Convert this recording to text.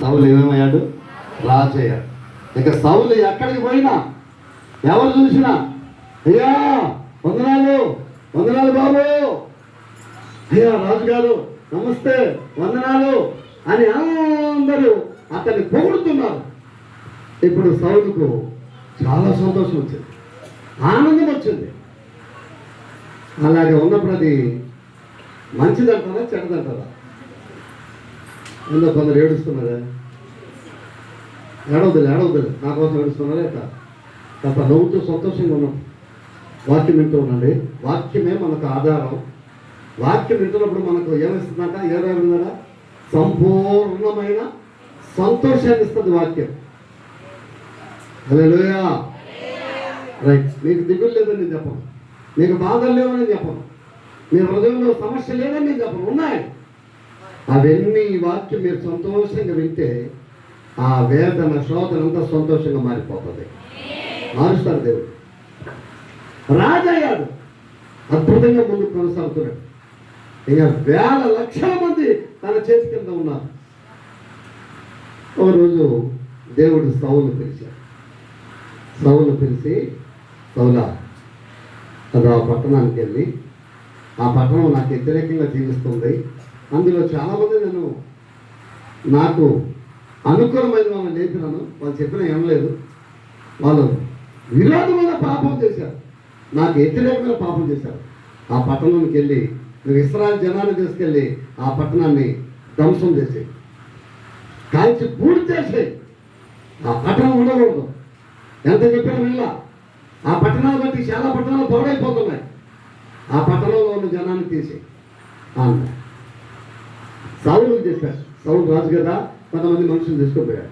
సౌలు ఏమేమయ్యాడు? రాజయ్యాడు. ఇక సౌలు ఎక్కడికి పోయినా ఎవరు చూసినా అయ్యా వందనాలు వందనాలు బాబు, అయ్యా రాజుగారు నమస్తే వందనాలు అని అందరూ అతన్ని పొగుడుతున్నారు. ఇప్పుడు సౌలుకు చాలా సంతోషం వచ్చింది, ఆనందం వచ్చింది. అలాగే ఉన్నప్పుడు అది మంచిదంటారా చెడ్డదంటారా? ఎందుకు కొందరు ఏడుస్తున్నారా? ఏడవద్దు నా కోసం ఏడుస్తున్నారా? కాస్త నవ్వుతూ సంతోషంగా ఉన్నాం. వాక్యం వింటూ ఉండండి. వాక్యమే మనకు ఆధారం. వాక్యం వింటున్నప్పుడు మనకు ఏమిస్తుందట? ఏమైందట? సంపూర్ణమైన సంతోషాన్ని ఇస్తుంది వాక్యం. హల్లెలూయా. రైట్. మీకు దిగులు లేదని నేను చెప్పను, మీకు బాధలు లేవని చెప్పను, మీ హృదయంలో సమస్య లేదని నేను చెప్పను, ఉన్నాయి. అవన్నీ వాక్యం మీరు సంతోషంగా వింటే ఆ వేదన శోధన అంతా సంతోషంగా మారిపోతుంది. మారుస్తాడు దేవుడు. రాజయ్యాడు, అద్భుతంగా ముందుకు కొనసాగుతున్నాడు. ఇక వేల లక్షల మంది తన చేతి కింద ఉన్నారు. ఒకరోజు దేవుడు సౌలు పిలిచాడు. సౌలు పిలిచి, సౌలా అది ఆ పట్టణానికి వెళ్ళి, ఆ పట్టణం నాకు వ్యతిరేకంగా జీవిస్తుంది, అందులో చాలామంది నాకు అనుకూలమైన వాళ్ళని లేపినాను, వాళ్ళు చెప్పిన ఏమలేదు, వాళ్ళు విరోధమైన పాపం చేశారు, నాకు వ్యతిరేకమైన పాపం చేశారు. ఆ పట్టణానికి వెళ్ళి నువ్వు ఇశ్రాయేలు జనాన్ని తీసుకెళ్ళి ఆ పట్టణాన్ని ధ్వంసం చేసి కాల్చి పూర్తి చేసి ఆ పట్టణం ఉండకూడదు. ఎంత చెప్పినా వెళ్ళా. ఆ పట్టణాలు బట్టి చాలా పట్టణాలు పాడైపోతున్నాయి. ఆ పట్టణంలో ఉన్న జనాన్ని తీసి అన్న సౌలు చెప్పారు. సౌలు రాజు కదా, కొంతమంది మనుషులు తీసుకుపోయాడు.